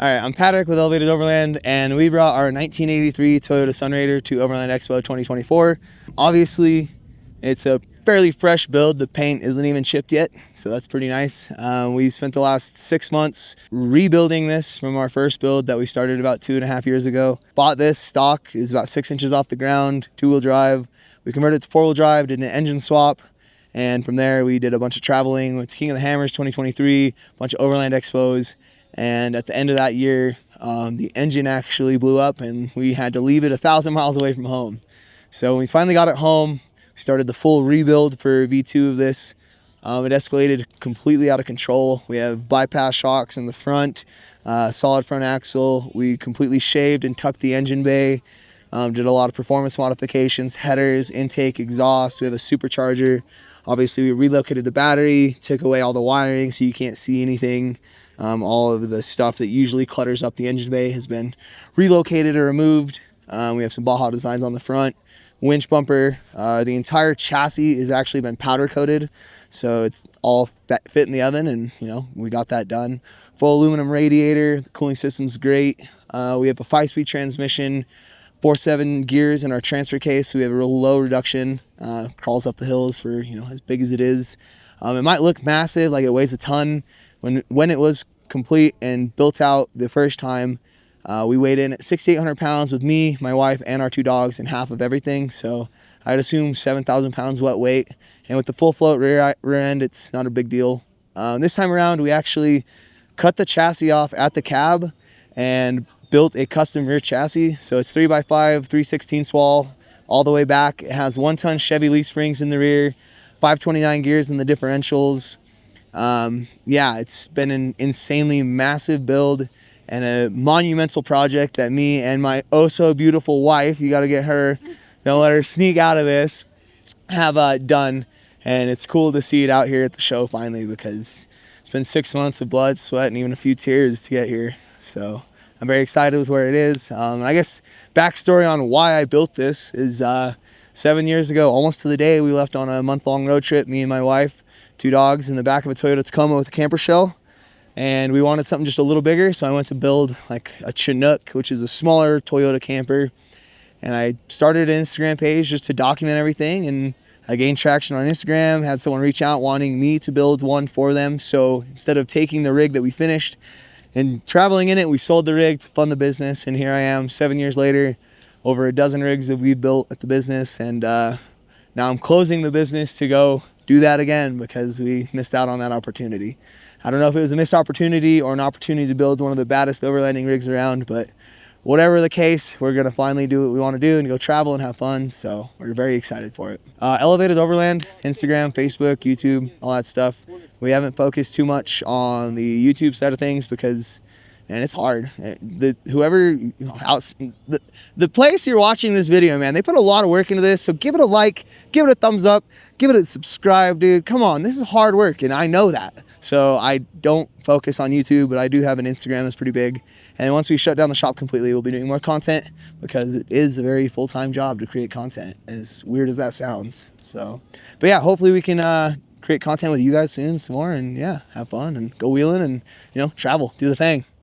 All right, I'm Patrick with Elevated Overland, and we brought our 1983 Toyota Sunrader to Overland Expo 2024. Obviously, it's a fairly fresh build. The paint isn't even chipped yet, so that's pretty nice. We spent the last 6 months rebuilding this from our first build that we started about 2.5 years ago. Bought this stock, is about 6 inches off the ground, 2-wheel drive. We converted it to 4-wheel drive, did an engine swap, and from there we did a bunch of traveling with King of the Hammers 2023, a bunch of Overland Expos. And at the end of that year, the engine actually blew up and we had to leave it 1,000 miles away from home. So when we finally got it home, we started the full rebuild for V2 of this. It escalated completely out of control. We have bypass shocks in the front, solid front axle. We completely shaved and tucked the engine bay. Did a lot of performance modifications, headers, intake, exhaust. We have a supercharger. Obviously, we relocated the battery, took away all the wiring so you can't see anything. All of the stuff that usually clutters up the engine bay has been relocated or removed. We have some Baja designs on the front. Winch bumper. The entire chassis has actually been powder coated, so it's all fit in the oven, and we got that done. Full aluminum radiator. The cooling system's great. We have a 5-speed transmission, 4/7 gears in our transfer case, so we have a real low reduction. Crawls up the hills for as big as it is. It might look massive, like it weighs a ton. When it was complete and built out the first time, we weighed in at 6,800 pounds with me, my wife, and our 2 dogs, and half of everything. So I'd assume 7,000 pounds wet weight. And with the full float rear end, it's not a big deal. This time around, we actually cut the chassis off at the cab and built a custom rear chassis. So it's 3x5, 3/16 wall all the way back. It has 1-ton Chevy leaf springs in the rear, 529 gears in the differentials. Yeah, it's been an insanely massive build and a monumental project that me and my oh so beautiful wife, you got to get her, don't let her sneak out of this, have done. And it's cool to see it out here at the show finally, because it's been 6 months of blood, sweat, and even a few tears to get here. So I'm very excited with where it is. I guess backstory on why I built this is 7 years ago, almost to the day, we left on a month-long road trip, me and my wife, 2 dogs, in the back of a Toyota Tacoma with a camper shell, and we wanted something just a little bigger, so I went to build like a Chinook, which is a smaller Toyota camper, and I started an Instagram page just to document everything, and I gained traction on Instagram, had someone reach out wanting me to build one for them. So instead of taking the rig that we finished and traveling in it, we sold the rig to fund the business, and here I am 7 years later, over a dozen rigs that we've built at the business, and now I'm closing the business to go do that again because we missed out on that opportunity. I don't know if it was a missed opportunity or an opportunity to build one of the baddest overlanding rigs around, but whatever the case, we're going to finally do what we want to do and go travel and have fun, so we're very excited for it. Elevated Overland, Instagram, Facebook, YouTube, all that stuff. We haven't focused too much on the YouTube side of things because, man, it's hard. The place you're watching this video, man, they put a lot of work into this, so give it a like, give it a thumbs up, give it a subscribe, dude. Come on, this is hard work, and I know that. So I don't focus on YouTube, but I do have an Instagram that's pretty big. And once we shut down the shop completely, we'll be doing more content because it is a very full-time job to create content, as weird as that sounds. So, but yeah, hopefully we can create content with you guys soon some more, and yeah, have fun and go wheeling and travel, do the thing.